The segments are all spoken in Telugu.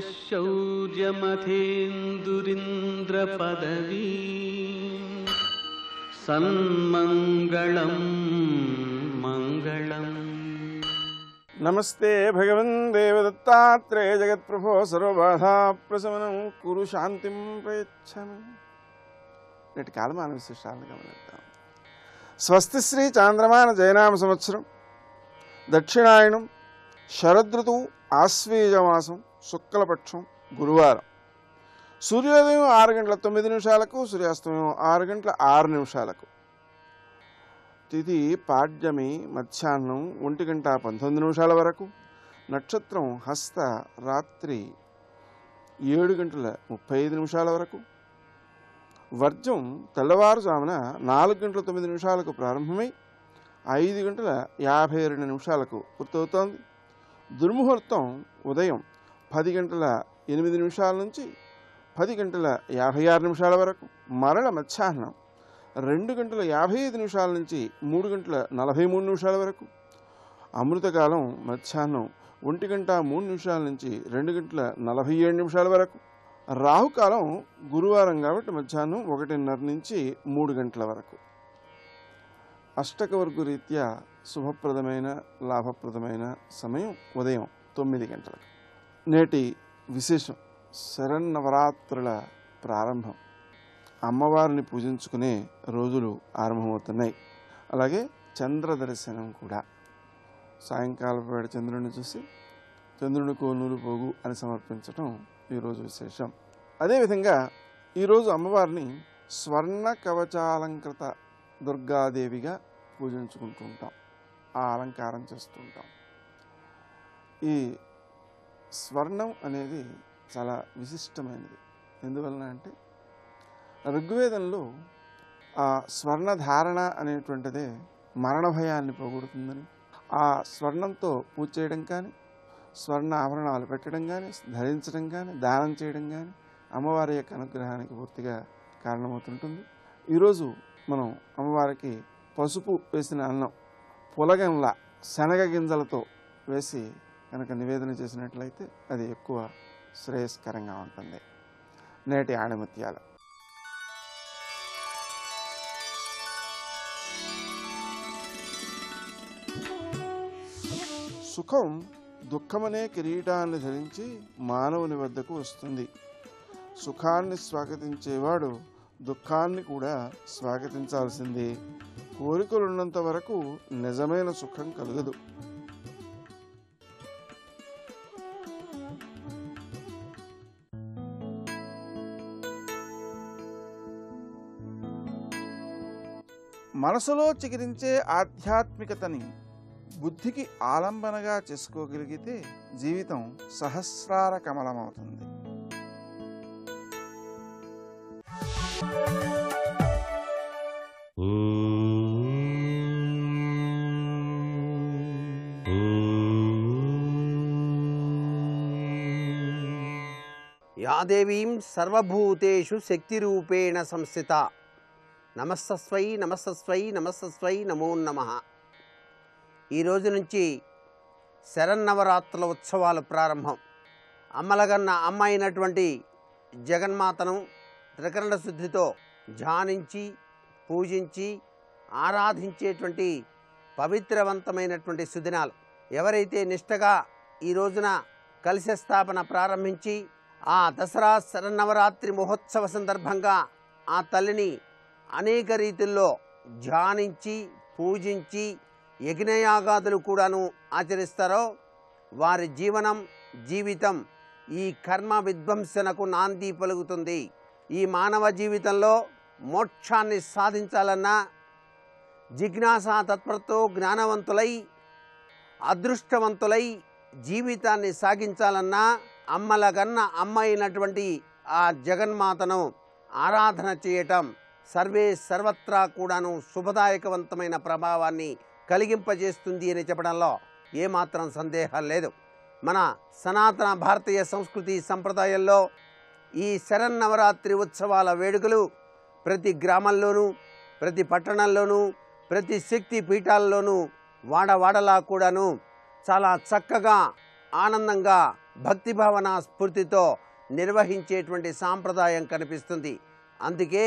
శౌర్యమథేందురింద్రపదవీ సన్మంగళం మంగళం. నమస్తే భగవన్ దేవదత్తాత్రేయ జగత్ప్రభో సర్వబాధా ప్రశమనం కురు శాంతిం ప్రయచ్చమి. నేటి కాలమాన విశేషాలను గమనిద్దాం. స్వస్తి శ్రీ చాంద్రమాన జయనామ సంవత్సరం, దక్షిణాయనం, శరదృతువు, ఆశ్వీజమాసం, శుక్లపక్షం, గురువారం. సూర్యోదయం 6:09, సూర్యాస్తమయం 6:06. తిథి పాడ్యమి, మధ్యాహ్నం 1:19 వరకు. నక్షత్రం హస్త, రాత్రి 7:35 వరకు. వర్జం తెల్లవారుజామున 4:09 ప్రారంభమై 5:52 పూర్తవుతోంది. దుర్ముహూర్తం ఉదయం 10:08 నుంచి 10:56 వరకు. మరణ మధ్యాహ్నం 2:55 నుంచి 3:43 వరకు. అమృతకాలం మధ్యాహ్నం 1:03 నుంచి 2:47 వరకు. రాహుకాలం గురువారం కాబట్టి మధ్యాహ్నం 1:30 నుంచి 3 గంటల వరకు. అష్టకవర్గు రీత్యా శుభప్రదమైన లాభప్రదమైన సమయం ఉదయం 9 గంటలకు. నేటి విశేషం శరన్నవరాత్రుల ప్రారంభం. అమ్మవారిని పూజించుకునే రోజులు ఆరంభమవుతున్నాయి. అలాగే చంద్ర దర్శనం కూడా. సాయంకాలం వేళ చంద్రుడిని చూసి చంద్రుని కోనూరు పోగు అని సమర్పించడం ఈరోజు విశేషం. అదేవిధంగా ఈరోజు అమ్మవారిని స్వర్ణ కవచాలంకృత దుర్గాదేవిగా పూజించుకుంటూ ఉంటాం, ఆ అలంకారం చేస్తూ ఉంటాం. ఈ స్వర్ణం అనేది చాలా విశిష్టమైనది. ఎందువలన అంటే ఋగ్వేదంలో ఆ స్వర్ణధారణ అనేటువంటిదే మరణ భయాన్ని పోగొడుతుందని, ఆ స్వర్ణంతో పూజ చేయడం కానీ, స్వర్ణ ఆభరణాలు పెట్టడం కానీ, ధరించడం కానీ, దానం చేయడం కానీ అమ్మవారి యొక్క అనుగ్రహానికి పూర్తిగా కారణమవుతుంటుంది. ఈరోజు మనం అమ్మవారికి పసుపు వేసిన అన్నం పులగంలా శనగ గింజలతో వేసి కనుక నివేదన చేసినట్లయితే అది ఎక్కువ శ్రేయస్కరంగా ఉంటుంది. నేటి ఆణిముత్యాలు. సుఖం దుఃఖమనే కిరీటాన్ని ధరించి మానవుని వద్దకు వస్తుంది. సుఖాన్ని స్వాగతించేవాడు దుఃఖాన్ని కూడా స్వాగతించాల్సిందే. కోరికలున్నంత వరకు నిజమైన సుఖం కలగదు. మనసులో చిగురించే ఆధ్యాత్మికతని బుద్ధికి ఆలంబనగా చేసుకోగలిగితే జీవితం సహస్రార కమలమవుతుంది. యా దేవీం సర్వభూతేషు శక్తిరూపేణ సంస్థిత నమస్తస్వై నమస్తస్వై నమస్తస్వై నమో నమః. ఈరోజు నుంచి శరన్నవరాత్రుల ఉత్సవాలు ప్రారంభం. అమ్మలగన్న అమ్మ అయినటువంటి జగన్మాతను త్రికరణ శుద్ధితో ధ్యానించి పూజించి ఆరాధించేటువంటి పవిత్రవంతమైనటువంటి సుదినాలు. ఎవరైతే నిష్టగా ఈ రోజున కలశ స్థాపన ప్రారంభించి ఆ దసరా శరన్నవరాత్రి మహోత్సవ సందర్భంగా ఆ తల్లిని అనేక రీతుల్లో ధ్యానించి పూజించి యజ్ఞయాగాదులు కూడాను ఆచరిస్తారో వారి జీవితం ఈ కర్మ విధ్వంసనకు నాంది పలుకుతుంది. ఈ మానవ జీవితంలో మోక్షాన్ని సాధించాలన్నా, జిజ్ఞాసా తత్పరతో జ్ఞానవంతులై అదృష్టవంతులై జీవితాన్ని సాగించాలన్నా అమ్మలగన్న అమ్మ అయినటువంటి ఆ జగన్మాతను ఆరాధన చేయటం సర్వత్రా కూడాను శుభదాయకవంతమైన ప్రభావాన్ని కలిగింపజేస్తుంది అని చెప్పడంలో ఏమాత్రం సందేహం లేదు. మన సనాతన భారతీయ సంస్కృతి సంప్రదాయంలో ఈ శరన్నవరాత్రి ఉత్సవాల వేడుకలు ప్రతి గ్రామంలోనూ, ప్రతి పట్టణంలోనూ, ప్రతి శక్తి పీఠాల్లోనూ వాడవాడలా కూడాను చాలా చక్కగా ఆనందంగా భక్తి భావన స్ఫూర్తితో నిర్వహించేటువంటి సాంప్రదాయం కనిపిస్తుంది. అందుకే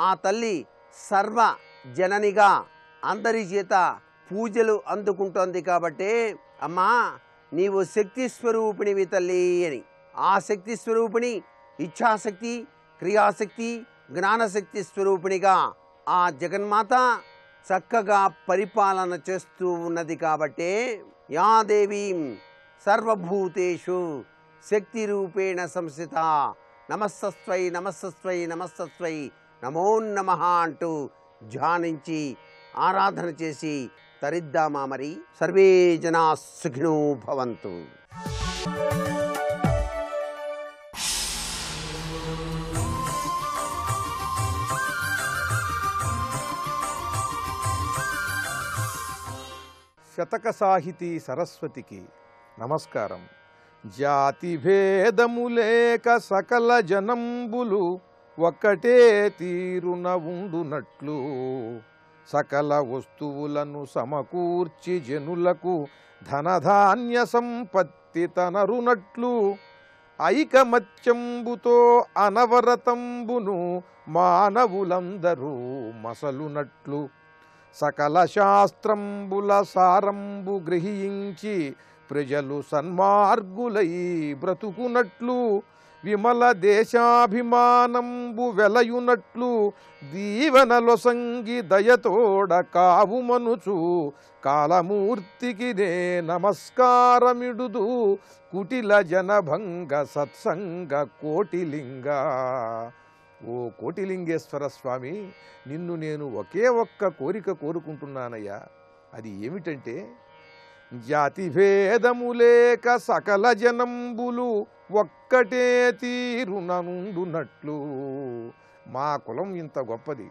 ఆ తల్లి సర్వ జననిగా అందరి చేత పూజలు అందుకుంటోంది. కాబట్టి అమ్మా నీవు శక్తి స్వరూపిణివి తల్లి అని. ఆ శక్తి స్వరూపిణి ఇచ్ఛాశక్తి, క్రియాశక్తి, జ్ఞానశక్తి స్వరూపిణిగా ఆ జగన్మాత చక్కగా పరిపాలన చేస్తూ ఉన్నది. కాబట్టి యా దేవీం సర్వభూతేషు శక్తి రూపేణ సంస్థిత నమస్తస్వై నమస్తస్వై నమస్తస్వై నమో నమః అంటూ ధ్యానించి ఆరాధన చేసి తరిద్దామా మరి. సర్వే జనా సుఖినో భవంతు. శతక సాహితీ సరస్వతికి నమస్కారం. జాతి భేదములేక సకల జనంబులు ఒక్కటే తీరున ఉండునట్లు సకల వస్తువులను సమకూర్చి జనులకు ధనధాన్య సంపత్తి తనరునట్లు ఐకమత్యంబుతో అనవరతంబును మానవులందరూ మసలునట్లు సకల శాస్త్రంబుల సారంబు గ్రహించి ప్రజలు సన్మార్గులై బ్రతుకునట్లు విమల దేశాభిమానంబు వెలయునట్లు దీవనలొసంగి దయతోడ కావుమనుచు కాలమూర్తికి నే నమస్కారమిడుదు కుటిల జనభంగ సత్సంగ కోటిలింగ. ఓ కోటిలింగేశ్వర స్వామి, నిన్ను నేను ఒకే ఒక్క కోరిక కోరుకుంటున్నానయ్యా. అది ఏమిటంటే, జాతి భేదములేక సకల జనంబులు ఒక్కటే తీరుననుండునట్లు. మా కులం ఇంత గొప్పది,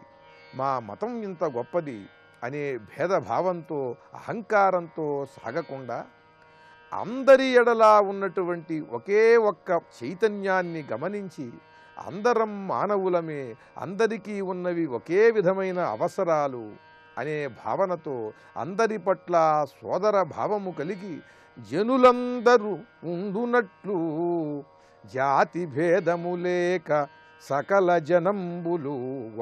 మా మతం ఇంత గొప్పది అనే భేదభావంతో అహంకారంతో సాగకుండా అందరి ఎడలా ఉన్నటువంటి ఒకే ఒక్క చైతన్యాన్ని గమనించి అందరం మానవులమే, అందరికీ ఉన్నవి ఒకే విధమైన అవసరాలు అనే భావనతో అందరి పట్ల సోదర భావము కలిగి జనులందరూ ఉండునట్లు జాతి భేదములేక సకల జనంబులు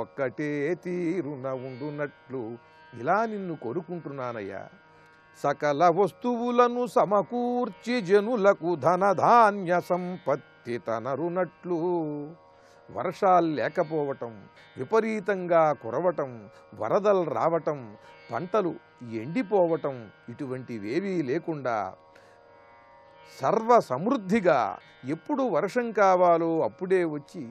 ఒక్కటే తీరున ఉండునట్లు ఇలా నిన్ను కోరుకుంటున్నానయ్యా. సకల వస్తువులను సమకూర్చి జనులకు ధనధాన్య సంపత్తి తనరునట్లు వర్షాలు లేకపోవటం, విపరీతంగా కురవటం, వరదలు రావటం, పంటలు ఎండిపోవటం ఇటువంటివేవీ లేకుండా సర్వ సమృద్ధిగా ఎప్పుడు వర్షం కావాలో అప్పుడే వచ్చి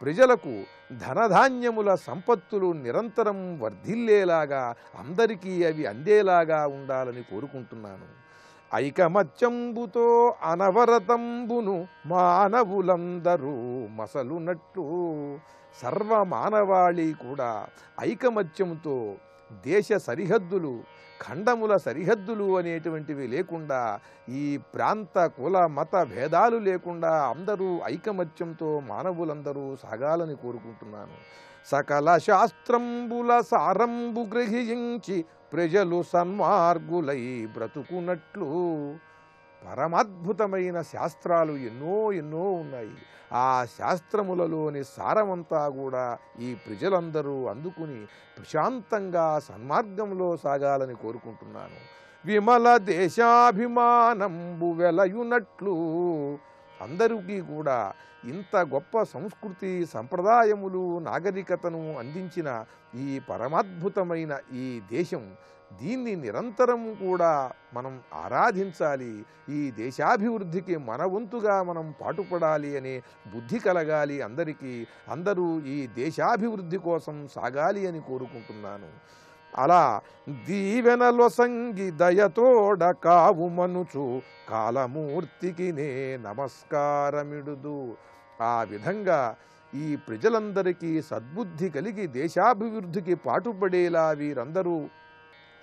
ప్రజలకు ధనధాన్యముల సంపత్తులు నిరంతరం వర్ధిల్లేలాగా అందరికీ అవి అందేలాగా ఉండాలని కోరుకుంటున్నాను. ఐకమత్యంబుతో అనవరతంబును మానవులందరూ మసలునట్టు సర్వ మానవాళి కూడా ఐకమత్యంతో దేశ సరిహద్దులు, ఖండముల సరిహద్దులు అనేటువంటివి లేకుండా, ఈ ప్రాంత కుల మత భేదాలు లేకుండా అందరూ ఐకమత్యంతో మానవులందరూ సాగాలని కోరుకుంటున్నాను. సకల శాస్త్రంబుల సారంబు గ్రహించి ప్రజలు సన్మార్గులై బ్రతుకునట్లు పరమాద్భుతమైన శాస్త్రాలు ఎన్నో ఎన్నో ఉన్నాయి. ఆ శాస్త్రములలోని సారమంతా కూడా ఈ ప్రజలందరూ అందుకుని ప్రశాంతంగా సన్మార్గంలో సాగాలని కోరుకుంటున్నాను. విమల దేశాభిమానంబు వెలయునట్లు అందరికీ కూడా ఇంత గొప్ప సంస్కృతి, సంప్రదాయములు, నాగరికతను అందించిన ఈ పరమాద్భుతమైన ఈ దేశం, దీన్ని నిరంతరం కూడా మనం ఆరాధించాలి. ఈ దేశాభివృద్ధికి మన వంతుగా మనం పాటుపడాలి అనే బుద్ధి కలగాలి అందరికీ. అందరూ ఈ దేశాభివృద్ధి కోసం సాగాలి అని కోరుకుంటున్నాను. అలా దీవెనలొసంగి దయతోడ కావుమనుచు కాలమూర్తికి నే నమస్కారమిడుదు. ఆ విధంగా ఈ ప్రజలందరికీ సద్బుద్ధి కలిగి దేశాభివృద్ధికి పాటుపడేలా వీరందరూ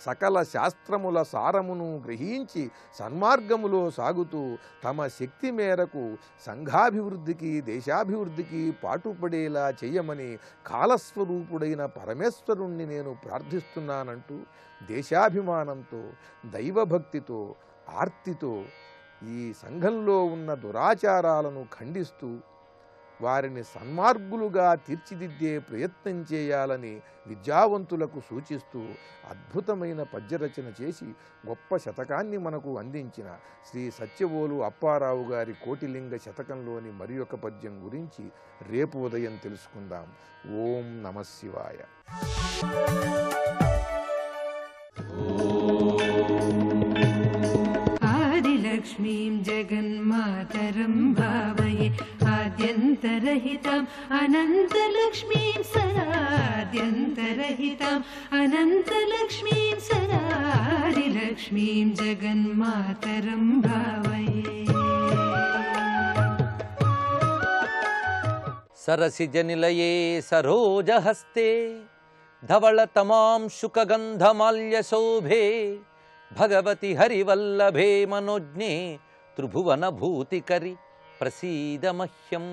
సకల శాస్త్రముల సారమును గ్రహించి సన్మార్గములో సాగుతూ తమ శక్తి మేరకు సంఘాభివృద్ధికి, దేశాభివృద్ధికి పాటుపడేలా చేయమని కాలస్వరూపుడైన పరమేశ్వరుణ్ణి నేను ప్రార్థిస్తున్నానంటూ దేశాభిమానంతో, దైవభక్తితో, ఆర్తితో ఈ సంఘంలో ఉన్న దురాచారాలను ఖండిస్తూ వారిని సన్మార్గులుగా తీర్చిదిద్దే ప్రయత్నం చేయాలని విద్యావంతులకు సూచిస్తూ అద్భుతమైన పద్యరచన చేసి గొప్ప శతకాన్ని మనకు అందించిన శ్రీ సత్యవోలు అప్పారావు గారి కోటిలింగ శతకంలోని మరి ఒక పద్యం గురించి రేపు ఉదయం తెలుసుకుందాం. ఓం నమః శివాయ. आदिलक्ष्मीं जगन्मातरं भावये आद्यन्तरहिताम् अनन्तलक्ष्मीं सदाद्यन्तरहिताम् अनन्तलक्ष्मीं सदा आदिलक्ष्मीं जगन्मातरं भावये. सरसिजनिलये सरोजहस्ते धवलतमां शुकगन्धमाल्यशोभे भगवति हरिवल्लभे मनोज्ञे त्रिभुवनभूतिकरि प्रसीद मह्यं.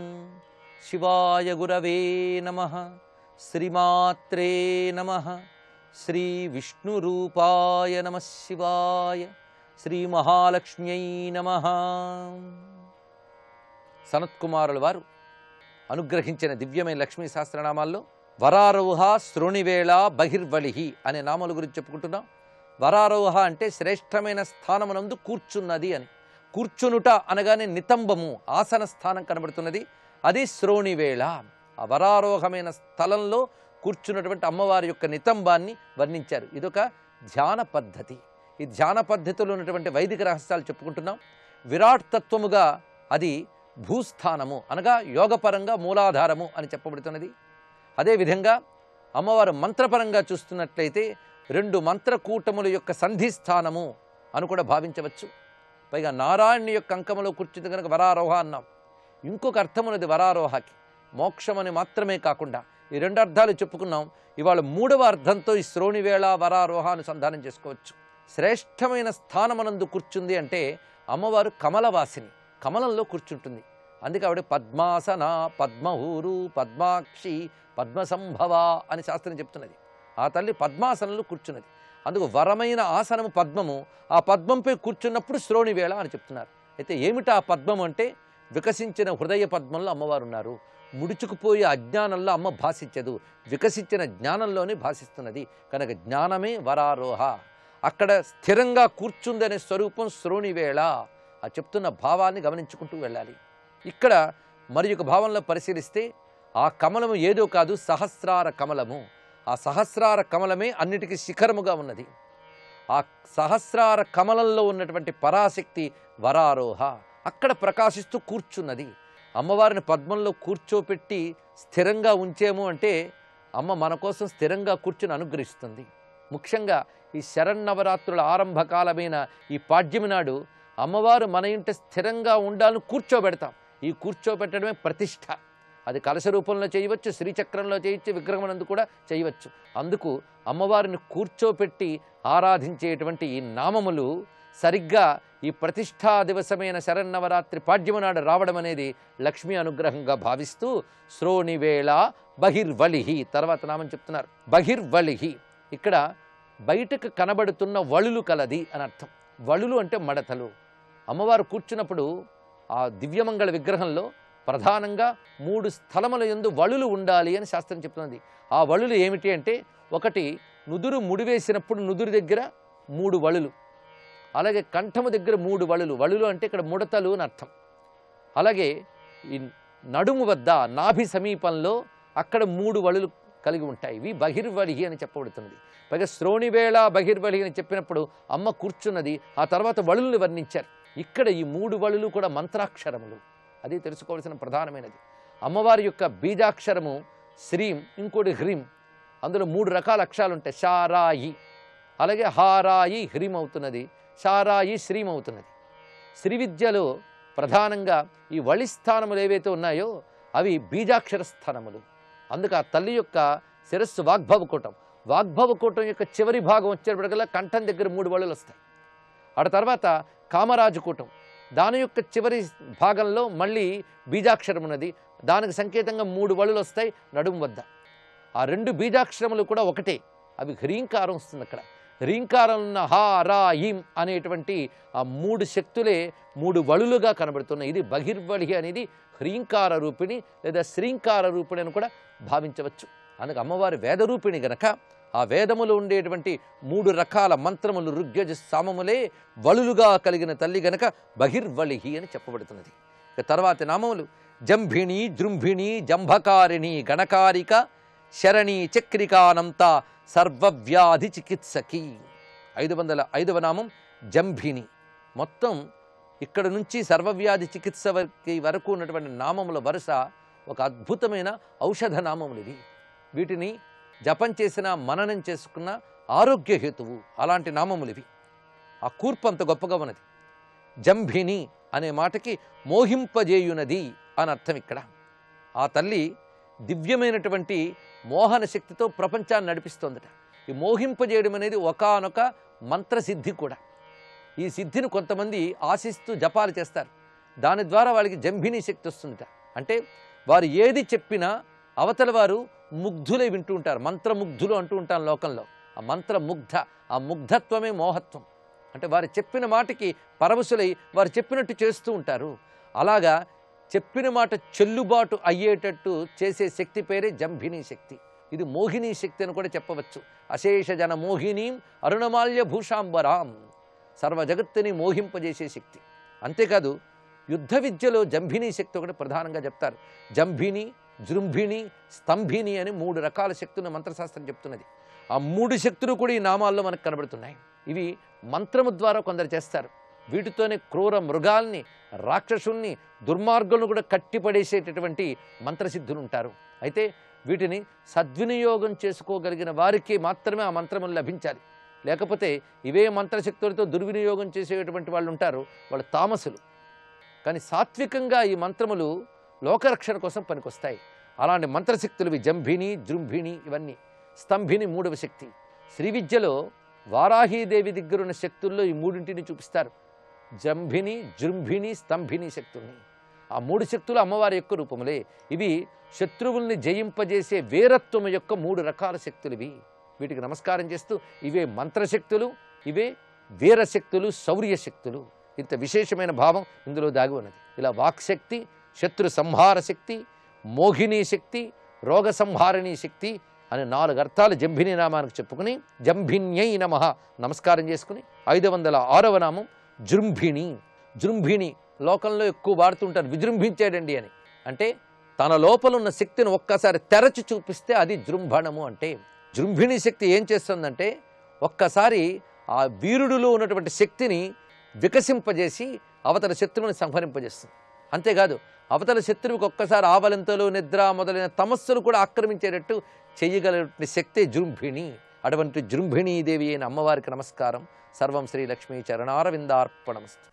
शिवाय गुरवे नमः. श्रीमात्रे नमः. श्रीविष्णुरूपाय नमः शिवाय. श्रीमहालक्ष्म्यै नमः. సనత్కుమారుల వారు అనుగ్రహించిన దివ్యమైన లక్ష్మీ సహస్రనామాల్లో వరారోహ, శ్రోణివేళ, బహిర్వళిహి అనే నామాల గురించి చెప్పుకుంటున్నాం. వరారోహ అంటే శ్రేష్టమైన స్థానమునందు కూర్చున్నది అని. కూర్చునుట అనగానే నితంబము, ఆసన స్థానం కనబడుతున్నది. అది శ్రోణివేళ. ఆ వరారోహమైన స్థలంలో కూర్చున్నటువంటి అమ్మవారి యొక్క నితంబాన్ని వర్ణించారు. ఇదొక ధ్యాన పద్ధతి. ఈ ధ్యాన పద్ధతిలో ఉన్నటువంటి వైదిక రహస్యాలు చెప్పుకుంటున్నాం. విరాట్ తత్వముగా అది భూస్థానము అనగా యోగపరంగా మూలాధారము అని చెప్పబడుతున్నది. అదేవిధంగా అమ్మవారు మంత్రపరంగా చూస్తున్నట్లయితే 2 మంత్రకూటముల యొక్క సంధిస్థానము అని కూడా భావించవచ్చు. పైగా నారాయణుని యొక్క అంకములో కూర్చుంది కనుక వరారోహ అన్నాం. ఇంకొక అర్థం ఉన్నది వరారోహకి, మోక్షం అని మాత్రమే కాకుండా ఈ 2 అర్థాలు చెప్పుకున్నాం. ఇవాళ 3వ అర్థంతో ఈ శ్రోణివేళ వరారోహ అనుసంధానం చేసుకోవచ్చు. శ్రేష్టమైన స్థానమనందు కూర్చుంది అంటే అమ్మవారు కమలవాసిని, కమలంలో కూర్చుంటుంది. అందుకే ఆవిడ పద్మాసన, పద్మహూరు, పద్మాక్షి, పద్మసంభవ అని శాస్త్రం చెప్తున్నది. ఆ తల్లి పద్మాసనంలో కూర్చున్నది. అందుకు వరమైన ఆసనము పద్మము. ఆ పద్మంపై కూర్చున్నప్పుడు శ్రోణివేళ అని చెప్తున్నారు. అయితే ఏమిటా ఆ పద్మం అంటే వికసించిన హృదయ పద్మంలో అమ్మవారు ఉన్నారు. ముడుచుకుపోయే అజ్ఞానంలో అమ్మ భాషించదు, వికసించిన జ్ఞానంలోనే భాషిస్తున్నది. కనుక జ్ఞానమే వరారోహ. అక్కడ స్థిరంగా కూర్చుందనే స్వరూపం శ్రోణివేళ. ఆ చెప్తున్న భావాన్ని గమనించుకుంటూ వెళ్ళాలి. ఇక్కడ మరి ఒక భావంలో పరిశీలిస్తే ఆ కమలము ఏదో కాదు, సహస్రార కమలము. ఆ సహస్రార కమలమే అన్నిటికీ శిఖరముగా ఉన్నది. ఆ సహస్రార కమలంలో ఉన్నటువంటి పరాశక్తి వరారోహ అక్కడ ప్రకాశిస్తూ కూర్చున్నది. అమ్మవారిని పద్మంలో కూర్చోపెట్టి స్థిరంగా ఉంచేము అంటే అమ్మ మన కోసం స్థిరంగా కూర్చుని అనుగ్రహిస్తుంది. ముఖ్యంగా ఈ శరన్నవరాత్రుల ఆరంభకాలమైన ఈ పాడ్యమి నాడు అమ్మవారు మన ఇంట స్థిరంగా ఉండాలని కూర్చోబెడతాం. ఈ కూర్చోబెట్టడమే ప్రతిష్ఠ. అది కలశ రూపంలో చేయవచ్చు, శ్రీచక్రంలో చేయవచ్చు, విగ్రహమునందు కూడా చేయవచ్చు. అందుకు అమ్మవారిని కూర్చోపెట్టి ఆరాధించేటువంటి ఈ నామములు సరిగ్గా ఈ ప్రతిష్ఠా దివసమైన శరన్నవరాత్రి పాడ్యము నాడు రావడం అనేది లక్ష్మీ అనుగ్రహంగా భావిస్తూ శ్రోణివేళ బహిర్వళిహి తర్వాత నామం చెప్తున్నారు. బహిర్వళిహి ఇక్కడ బయటకు కనబడుతున్న వళులు కలది అని అర్థం. వళులు అంటే మడతలు. అమ్మవారు కూర్చున్నప్పుడు ఆ దివ్యమంగళ విగ్రహంలో ప్రధానంగా 3 స్థలముల యందు వళులు ఉండాలి అని శాస్త్రం చెప్తున్నది. ఆ వళులు ఏమిటి అంటే, ఒకటి నుదురు ముడివేసినప్పుడు నుదురు దగ్గర 3 వళులు, అలాగే కంఠము దగ్గర 3 వళులు. వళులు అంటే ఇక్కడ ముడతలు అని అర్థం. అలాగే ఈ నడుము వద్ద నాభి సమీపంలో అక్కడ 3 వళులు కలిగి ఉంటాయి. ఇవి బహిర్వళిహి అని చెప్పబడుతున్నది. పైగా శ్రోణివేళ బహిర్వళిహి అని చెప్పినప్పుడు అమ్మ కూర్చున్నది. ఆ తర్వాత వళుల్ని వర్ణించారు. ఇక్కడ ఈ 3 వళులు కూడా మంత్రాక్షరములు. అది తెలుసుకోవాల్సిన ప్రధానమైనది. అమ్మవారి యొక్క బీజాక్షరము శ్రీం, ఇంకోటి హ్రీం. అందులో 3 రకాల అక్షరాలు ఉంటాయి. షారాయి, అలాగే హారాయి హ్రీం అవుతున్నది, షారాయి శ్రీం అవుతున్నది. శ్రీ విద్యలో ప్రధానంగా ఈ వళి స్థానములు ఏవైతే ఉన్నాయో అవి బీజాక్షర స్థానములు. అందుకు ఆ తల్లి యొక్క శిరస్సు వాగ్భవకూటం. వాగ్భవకూటం యొక్క చివరి భాగం వచ్చేటప్పటికల్లా కంఠం దగ్గర 3 వళులు వస్తాయి. ఆ తర్వాత కామరాజకూటం, దాని యొక్క చివరి భాగంలో మళ్ళీ బీజాక్షరం ఉన్నది. దానికి సంకేతంగా 3 వళులు వస్తాయి నడుము వద్ద. ఆ 2 బీజాక్షరములు కూడా ఒకటే, అవి హ్రీంకారం వస్తుంది. అక్కడ హ్రీంకారంలో హా రా ఈం అనేటువంటి ఆ 3 శక్తులే 3 వళులుగా కనబడుతున్నాయి. ఇది బహిర్వళి అనేది హ్రీంకార రూపిణి లేదా శ్రీంకార రూపిణి అని కూడా భావించవచ్చు. అందుకే అమ్మవారి వేదరూపిణి గనక ఆ వేదములు ఉండేటువంటి 3 రకాల మంత్రములు ఋగ్యజ సామములే వళులుగా కలిగిన తల్లి గనక బహిర్వళి అని చెప్పబడుతున్నది. ఇక తర్వాతి నామములు జంభిణి, జృంభిణి, జంభకారిణి, గణకారిక, శరణి, చక్రికానంత, సర్వవ్యాధి చికిత్సకి. 505వ నామం జంభిణి. మొత్తం ఇక్కడ నుంచి సర్వవ్యాధి చికిత్స వరకు ఉన్నటువంటి నామముల వరుస ఒక అద్భుతమైన ఔషధ నామములు ఇవి. వీటిని జపం చేసిన, మననం చేసుకున్న ఆరోగ్య హేతువు అలాంటి నామములు ఇవి. ఆ కూర్పు అంత గొప్పగా ఉన్నది. జంభిని అనే మాటకి మోహింపజేయునది అని అర్థం. ఇక్కడ ఆ తల్లి దివ్యమైనటువంటి మోహన శక్తితో ప్రపంచాన్ని నడిపిస్తోందట. ఈ మోహింపజేయడం అనేది ఒకానొక మంత్రసిద్ధి కూడా. ఈ సిద్ధిని కొంతమంది ఆశిస్తూ జపాలు చేస్తారు. దాని ద్వారా వాళ్ళకి జంభిని శక్తి వస్తుందట. అంటే వారు ఏది చెప్పినా అవతల వారు ముగ్ధులై వింటూ ఉంటారు. మంత్రముగ్ధులు అంటూ ఉంటాను లోకంలో. ఆ మంత్రముగ్ధ, ఆ ముగ్ధత్వమే మోహత్వం. అంటే వారు చెప్పిన మాటకి పరవశులై వారు చెప్పినట్టు చేస్తూ ఉంటారు. అలాగా చెప్పిన మాట చెల్లుబాటు అయ్యేటట్టు చేసే శక్తి పేరే జంభిని శక్తి. ఇది మోహిని శక్తి అని కూడా చెప్పవచ్చు. అశేష జన మోహినీం అరుణమాల్య భూషాంబరాం, సర్వ జగత్తుని మోహింపజేసే శక్తి. అంతేకాదు యుద్ధ విద్యలో జంభిని శక్తి ఒకటి ప్రధానంగా చెప్తారు. జంభిని, జృంభిణి, స్తంభిని అని 3 రకాల శక్తులను మంత్రశాస్త్రం చెప్తున్నది. ఆ 3 శక్తులు కూడా ఈ నామాల్లో మనకు కనబడుతున్నాయి. ఇవి మంత్రము ద్వారా కొందరు చేస్తారు. వీటితోనే క్రూర మృగాల్ని, రాక్షసుల్ని, దుర్మార్గులను కూడా కట్టిపడేసేటటువంటి మంత్రసిద్ధులు ఉంటారు. అయితే వీటిని సద్వినియోగం చేసుకోగలిగిన వారికి మాత్రమే ఆ మంత్రములు లభించాలి. లేకపోతే ఇవే మంత్రశక్తులతో దుర్వినియోగం చేసేటువంటి వాళ్ళు ఉంటారు, వాళ్ళు తామసులు. కానీ సాత్వికంగా ఈ మంత్రములు లోకరక్షణ కోసం పనికొస్తాయి. అలాంటి మంత్రశక్తులు జంభిని, జృంభిణి, ఇవన్నీ. స్తంభిని 3వ శక్తి. శ్రీ విద్యలో వారాహీదేవి దగ్గరున్న శక్తుల్లో ఈ 3ంటిని చూపిస్తారు. జంభిని, జృంభిణి, స్తంభిని శక్తుల్ని. ఆ 3 శక్తులు అమ్మవారి యొక్క రూపములే. ఇవి శత్రువుల్ని జయింపజేసే వీరత్వము యొక్క 3 రకాల శక్తులు ఇవి. వీటికి నమస్కారం చేస్తూ ఇవే మంత్రశక్తులు, ఇవే వీరశక్తులు, శౌర్యశక్తులు. ఇంత విశేషమైన భావం ఇందులో దాగి ఉన్నది. ఇలా వాక్శక్తి, శత్రు సంహార శక్తి, మోహిని శక్తి, రోగ సంహారిణీ శక్తి అని 4 అర్థాలు జంభిని నామానికి చెప్పుకుని జంభిన్యై నమః నమస్కారం చేసుకుని 506వ నామం జృంభిణి. జృంభిణి లోకంలో ఎక్కువ వాడుతుంటారు, విజృంభించాడండి అని. అంటే తన లోపల ఉన్న శక్తిని ఒక్కసారి తెరచి చూపిస్తే అది జృంభణము. అంటే జృంభిణి శక్తి ఏం చేస్తుందంటే ఒక్కసారి ఆ వీరుడిలో ఉన్నటువంటి శక్తిని వికసింపజేసి అవతల శత్రువుని సంహరింపజేస్తుంది. అంతేకాదు అవతల శత్రువుకి ఒక్కసారి ఆవలింతలు, నిద్ర మొదలైన తమస్సులు కూడా ఆక్రమించేటట్టు చేయగలిగిన శక్తి జృంభిణి. అటువంటి జృంభిణీదేవి అయిన అమ్మవారికి నమస్కారం. సర్వం శ్రీ లక్ష్మీ చరణారవిందార్పణమస్తు.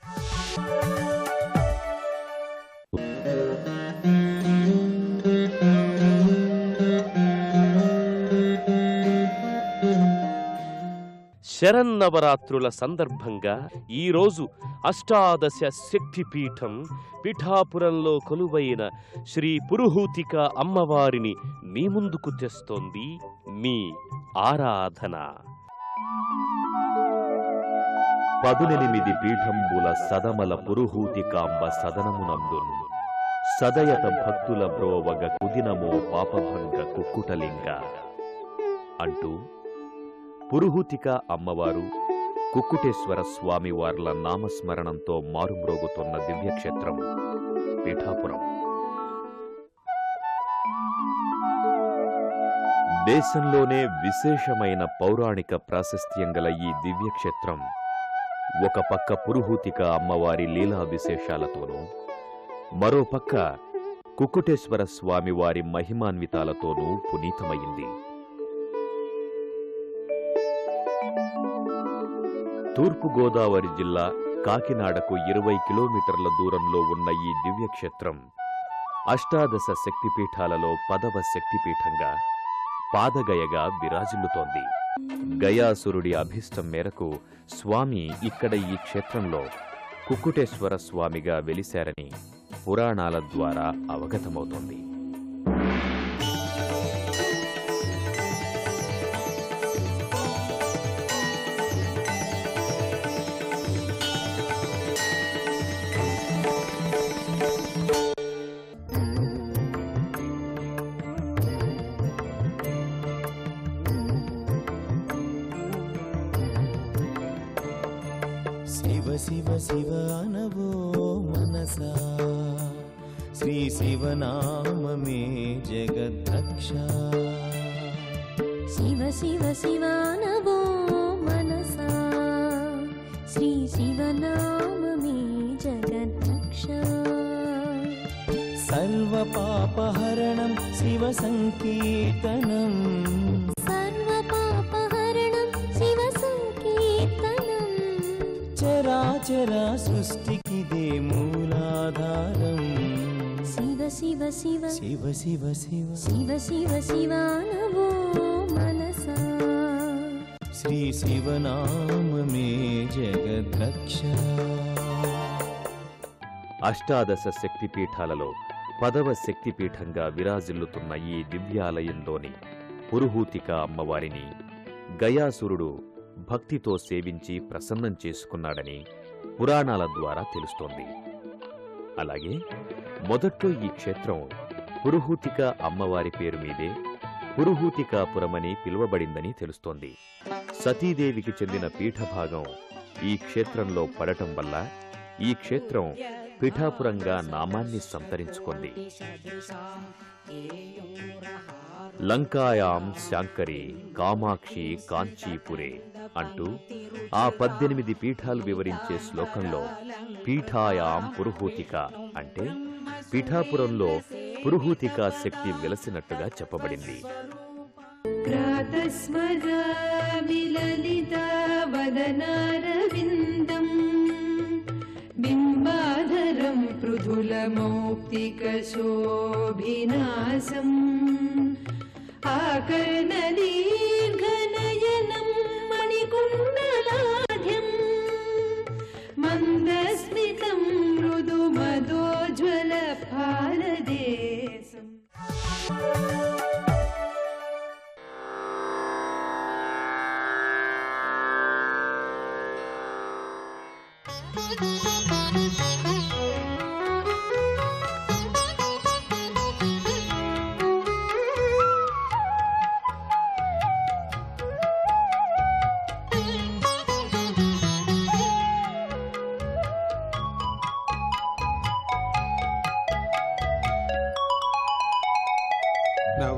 శరన్నవరాత్రుల సందర్భంగా ఈరోజు అష్టాదశ శక్తిపీఠం పిఠాపురంలో కొలువైన శ్రీ పురుహూతిక అమ్మవారిని మీ ముందుకు తెస్తోంది మీ ఆరాధన. 18 పీఠంబుల సదమల పురుహూతికాంబ సదనమునందును సదయత భక్తుల బ్రోవగ కుదినమో పాపభంగ కుక్కుటలింగ అంటూ పురుహూతిక అమ్మవారు, కుక్కుటేశ్వర స్వామివార్ల నామస్మరణంతో మారుమ్రోగుతున్న దివ్యక్షేత్రం పీఠాపురం. దేశంలోనే విశేషమైన పౌరాణిక ప్రాశస్త్యం గల ఈ దివ్యక్షేత్రం ఒక పక్క పురుహూతిక అమ్మవారి లీలా విశేషాలతోనూ, మరోపక్క కుక్కుటేశ్వర స్వామివారి మహిమాన్వితాలతోనూ పునీతమైంది. తూర్పుగోదావరి జిల్లా కాకినాడకు 20 కిలోమీటర్ల దూరంలో ఉన్న ఈ దివ్యక్షేత్రం అష్టాదశ శక్తిపీఠాలలో 10వ శక్తిపీఠంగా పాదగయగా విరాజిల్లుతోంది. గయాసురుడి అభీష్టం మేరకు స్వామి ఇక్కడ ఈ క్షేత్రంలో కుక్కుటేశ్వర స్వామిగా వెలిశారని పురాణాల ద్వారా అవగతమవుతోంది. శివ శివ శివ అనవో మనసా శ్రీ శివనామమే జగద్రక్ష శివ శివ శివ నవో మనసా శ్రీ శివనామమే జగద్రక్ష సర్వపాపహరణం శివ సంకీర్తనం సర్వపాపహరణం శివ సంకీర్తనం చరాచర సృష్టికిదే మూలాధారం శివ శివ శివ శివ శివ శివ శివ శివ శివ నవో మనసా శ్రీ శివనామమే జగద్రక్ష అష్టాదశ శక్తిపీఠాలలో 10వ శక్తిపీఠంగా విరాజిల్లుతున్న ఈ దివ్యాలయంలోని పురుహూతిక అమ్మవారిని గయాసురుడు భక్తితో సేవించి ప్రసన్నం చేసుకున్నాడని పురాణాల ద్వారా తెలుస్తోంది. అలాగే మొదట్లో ఈ క్షేత్రం పురుహూతిక అమ్మవారి పేరు మీదే పురుహూతికాపురమని పిలువబడిందని తెలుస్తోంది. సతీదేవికి చెందిన పీఠభాగం ఈ క్షేత్రంలో పడటం వల్ల ఈ క్షేత్రం పీఠాపురంగా నామాన్ని సంతరించుకుంది. లంకాయాం శాంకరి కామాక్షి కాంచీపురే అంటూ ఆ 18 పీఠాలు వివరించే శ్లోకంలో పీఠాయాం పురుహూతిక అంటే పీఠాపురంలో పురుహూతికా శక్తి వెలసినట్టుగా చెప్పబడింది. బింబాధరం పృథులమౌక్తికశోభినాశం ఆకర్ణదీర్ఘనయనం మణికుండలాఢ్యం మందస్మితం మృదుమదోజ్వల ఫాలదేశం.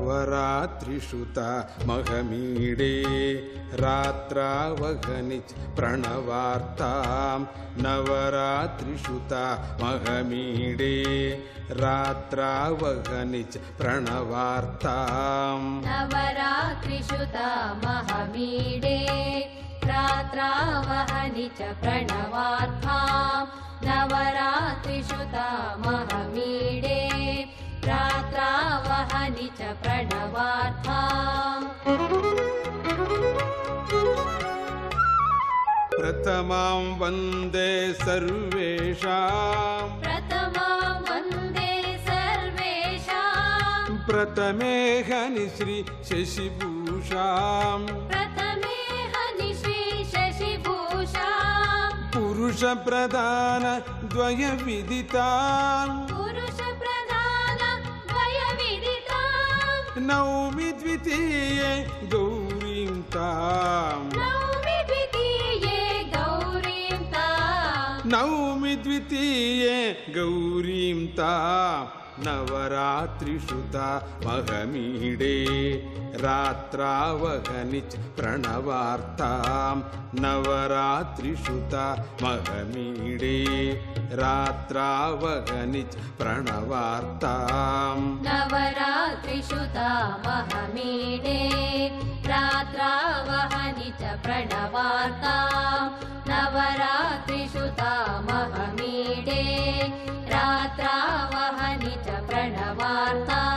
నవరాత్రిషుత మహమీడే రాత్రావహనిచ ప్రణవార్తాం నవరాత్రిషుత మహమీడే రాత్రావహనిచ ప్రణవార్తాం నవరాత్రిషుత మహమీడే రాత్రావహనిచ ప్రణవార్తాం నవరాత్రిషుత మహమీడే రాత్రావహని చ ప్రణవార్థాం. ప్రథమాం వందే సర్వేషాం ప్రథమాం వందే సర్వేషాం ప్రథమేహని శ్రీ శశిభూషాం ప్రథమేహని శ్రీ శశిభూషాం పురుష ప్రధాన ద్వయ విదితాం నౌమి ద్వితీయే గౌరీం తాం నౌమి ద్వితీయే గౌరీం తాం నౌమి ద్వితీయే గౌరీం తాం నవరాత్రిషుత మహమీడే రాత్రావహనిచ ప్రణవార్తాం నవరాత్రిషుత మహమీడే రాత్రావహనిచ ప్రణవార్తాం నవరాత్రిషుత మహమీడే రాత్రావహని చ ప్రణవార్తాం నవరాత్రిషుత మహమీడే రాత్రావహని చ ప్రణవార్తాం.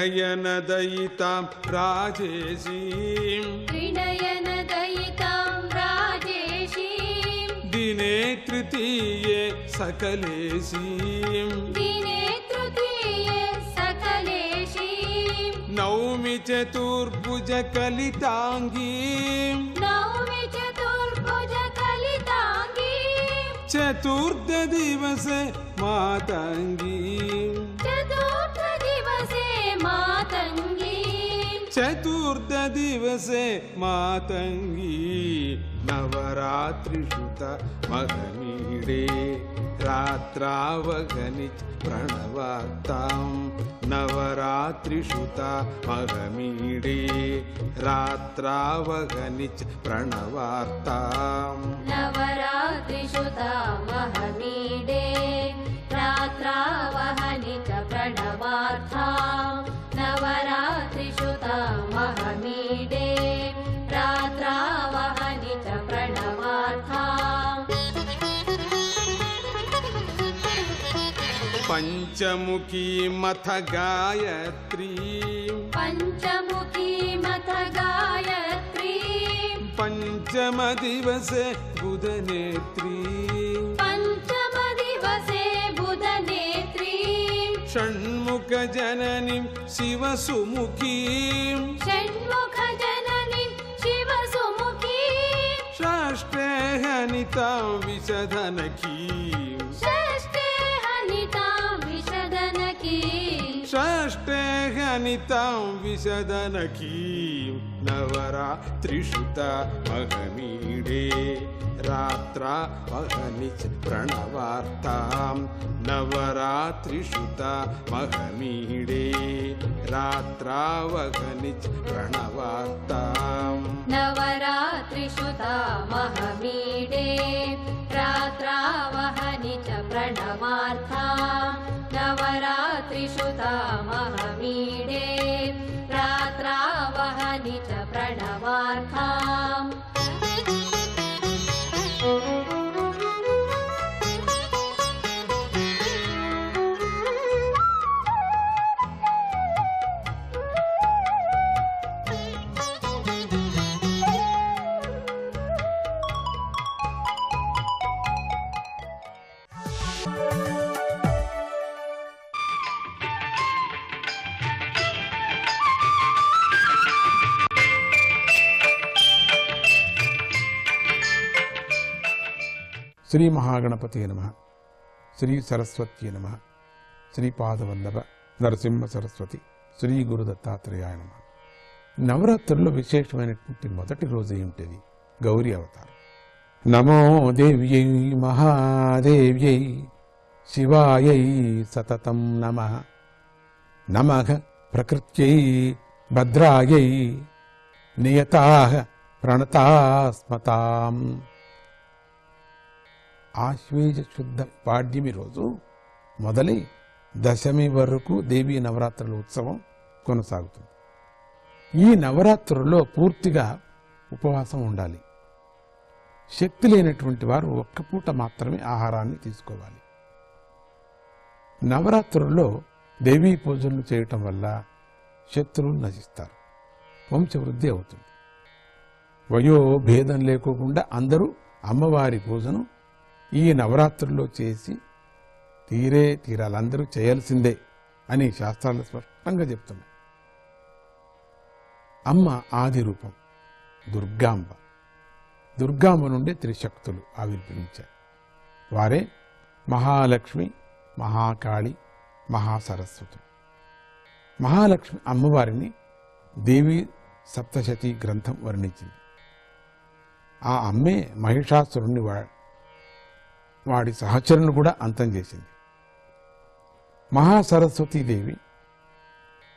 త్రినయనదయితాం రాజేశీం త్రినయనదయితాం రాజేశీం దినే తృతీయే సకలేశీం దినే తృతీయే సకలేశీం నౌమి చతుర్భుజ కలితాంగీం నౌమి చతుర్భుజ కలితాంగీం చతుర్థ దివసే మాతంగీం చతుర్థ దివసే మాతంగీం చతుర్థ चतुर्ददिवसे मातङ्गी नवरात्रिषुत मघमीडे रात्रावगनिच प्रणवार्तां नवरात्रिषुत मघमीडे रात्रावगनिच प्रणवार्तां नवरात्रिषुता महमीडे रात्रावहनिच प्रणवार्थां नवरात्रिषुता महमीडे रात्रावहनिच प्रणवार्थां पंचमुखी मथ गायत्री पंचमुखी मथ गायत्री पंचम दिवसे बुधनेत्री पंचमदिवसे बुधनेत्री षण्मुख जननीं शिवसुमुखीं षण्मुखजननीं शिवसुमुखीं षष्ठे हनितां विशदनकीं षष्ठे हनितां विशदनकीं षष्ठे हनितां विशदनकीं नवरात्रिषुत मघमीडे रात्रावहनिच प्रणवार्तां नवरात्रिषुत मघमीडे रात्रावहनिच प्रणवार्तां नवरात्रिषुता महमीडे रात्रावहनिच प्रणवार्थां नवरात्रिषुता महमीडे रात्रावहनिच प्रणवार्थां శ్రీ మహాగణపతి నమః, శ్రీ సరస్వతి నమః, శ్రీపాదవల్లభ నరసింహ సరస్వతి, శ్రీ గురు దత్తాత్రేయాయ నమః. నవరాత్రుల్లో విశేషమైనటువంటి మొదటి రోజు ఏమిటది? గౌరీ అవతారం. నమో దేవ్యై మహాదేవ్యై శివాయై సతతం నమః. నమః ప్రకృత్యై భద్రాయై నియతాః ప్రణతాస్మతాం. ఆశ్వేజ శుద్ధ పాడ్యమి రోజు మొదలై దశమి వరకు దేవీ నవరాత్రుల ఉత్సవం కొనసాగుతుంది. ఈ నవరాత్రుల్లో పూర్తిగా ఉపవాసం ఉండాలి. శక్తి లేనటువంటి వారు ఒక్క పూట మాత్రమే ఆహారాన్ని తీసుకోవాలి. నవరాత్రుల్లో దేవీ పూజలు చేయటం వల్ల శత్రువులు నశిస్తారు, వంశవృద్ధి అవుతుంది. వయో భేదం లేకోకుండా అందరూ అమ్మవారి పూజను ఈ నవరాత్రుల్లో చేసి తీరాలి, అందరూ చేయాల్సిందే అని శాస్త్రాలు స్పష్టంగా చెప్తున్నాయి. అమ్మ ఆది రూపం దుర్గాంబ. దుర్గాంబ నుండి త్రిశక్తులు ఆవిర్భవించారు. వారే మహాలక్ష్మి, మహాకాళి, మహాసరస్వతులు. మహాలక్ష్మి అమ్మవారిని దేవి సప్తశతి గ్రంథం వర్ణించింది. ఆ అమ్మే మహిషాసురుణ్ణి వాడి సహచరులను కూడా అంతం చేసింది. మహాసరస్వతీదేవి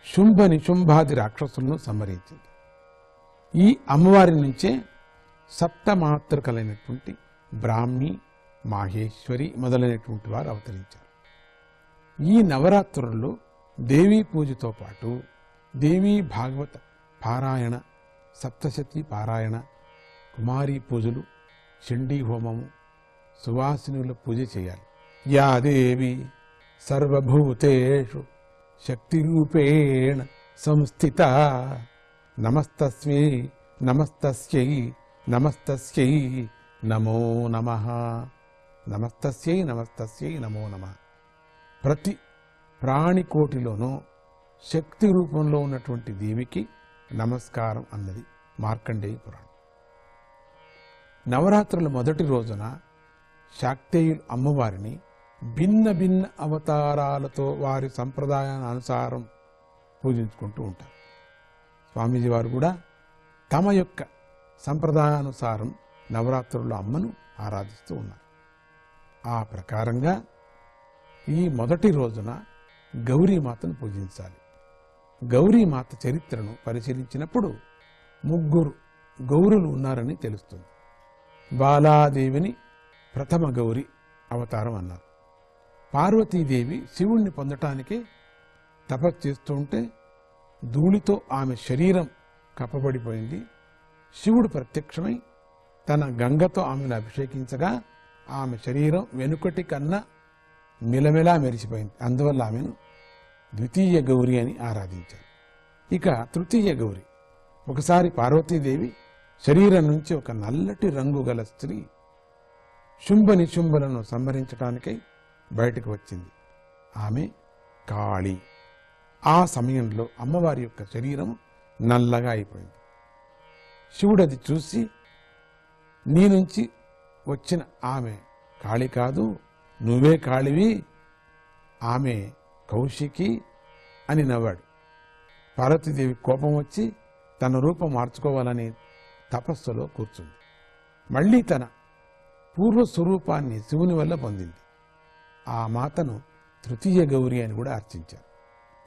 శుంభ నిశుంభాది రాక్షసులను సంహరించింది. ఈ అమ్మవారి నుంచే సప్తమాతృకలైనటువంటి బ్రాహ్మి, మాహేశ్వరి మొదలైనటువంటి వారు అవతరించారు. ఈ నవరాత్రుల్లో దేవీ పూజతో పాటు దేవీ భాగవత పారాయణ, సప్తశతి పారాయణ, కుమారీ పూజలు, చండీ హోమము, సువాసినుల పూజ చేయాలి. యా దేవి సర్వభూతేషు శక్తిరూపేణ సంస్థిత నమస్తస్మై నమస్తస్యై నమస్తస్యై నమో నమః. నమస్తస్యై నమస్తస్యై నమో నమః. ప్రతి ప్రాణికోటిలోనూ శక్తి రూపంలో ఉన్నటువంటి దేవికి నమస్కారం అన్నది మార్కండేయ పురాణం. నవరాత్రుల మొదటి రోజున శాక్తేయులు అమ్మవారిని భిన్న భిన్న అవతారాలతో వారి సంప్రదాయానుసారం పూజించుకుంటూ ఉంటారు. స్వామీజీ వారు కూడా తమ యొక్క సంప్రదాయానుసారం నవరాత్రుల్లో అమ్మను ఆరాధిస్తూ ఉన్నారు. ఆ ప్రకారంగా ఈ మొదటి రోజున గౌరీమాతను పూజించాలి. గౌరీమాత చరిత్రను పరిశీలించినప్పుడు 3 గౌరులు ఉన్నారని తెలుస్తుంది. బాలాదేవిని ప్రథమ గౌరి అవతారం అన్నారు. పార్వతీదేవి శివుణ్ణి పొందటానికే తపస్సు చేస్తూ ఉంటే ధూళితో ఆమె శరీరం కప్పబడిపోయింది. శివుడు ప్రత్యక్షమై తన గంగతో ఆమెను అభిషేకించగా ఆమె శరీరం వెనుకటి కన్నా మిలమిలా మెరిసిపోయింది. అందువల్ల ఆమెను ద్వితీయ గౌరి అని ఆరాధించారు. ఇక తృతీయ గౌరి, ఒకసారి పార్వతీదేవి శరీరం నుంచి ఒక నల్లటి రంగు గల స్త్రీ శుంభ నిశుంభులను సంహరించడానికై బయటకు వచ్చింది. ఆమె కాళి. ఆ సమయంలో అమ్మవారి యొక్క శరీరం నల్లగా అయిపోయింది. శివుడు అది చూసి, నీ నుంచి వచ్చిన ఆమె కాళి కాదు, నువ్వే కాళివి, ఆమె కౌశికి అని నవ్వాడు. పార్వతీదేవి కోపం వచ్చి తన రూపం మార్చుకోవాలని తపస్సులో కూర్చుంది. మళ్ళీ తన పూర్వ స్వరూపాన్ని శివుని వల్ల పొందింది. ఆ మాతను తృతీయ గౌరి అని కూడా అర్చించారు.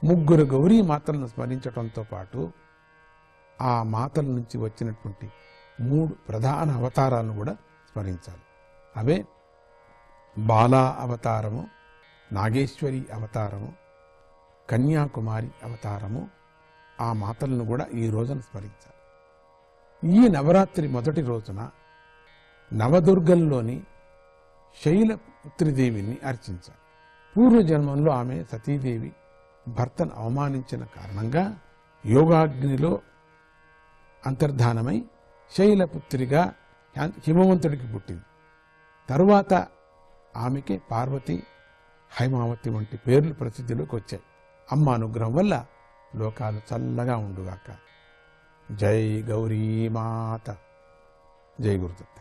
3 గౌరీ మాతలను స్మరించడంతో పాటు ఆ మాతల నుంచి వచ్చినటువంటి 3 ప్రధాన అవతారాలను కూడా స్మరించాలి. అవే బాలా అవతారము, నాగేశ్వరి అవతారము, కన్యాకుమారి అవతారము. ఆ మాతలను కూడా ఈ రోజున స్మరించాలి. ఈ నవరాత్రి మొదటి రోజున నవదుర్గల్లోని శైలపుత్రిదేవిని అర్చించాలి. పూర్వజన్మంలో ఆమె సతీదేవి భర్తను అవమానించిన కారణంగా యోగాగ్నిలో అంతర్ధానమై శైలపుత్రిగా హిమవంతుడికి పుట్టింది. తరువాత ఆమెకి పార్వతి, హైమావతి వంటి పేర్లు ప్రసిద్ధిలోకి వచ్చాయి. అమ్మ అనుగ్రహం వల్ల లోకాలు చల్లగా ఉండుగాక. జై గౌరీమాత. జై గురుదత్త.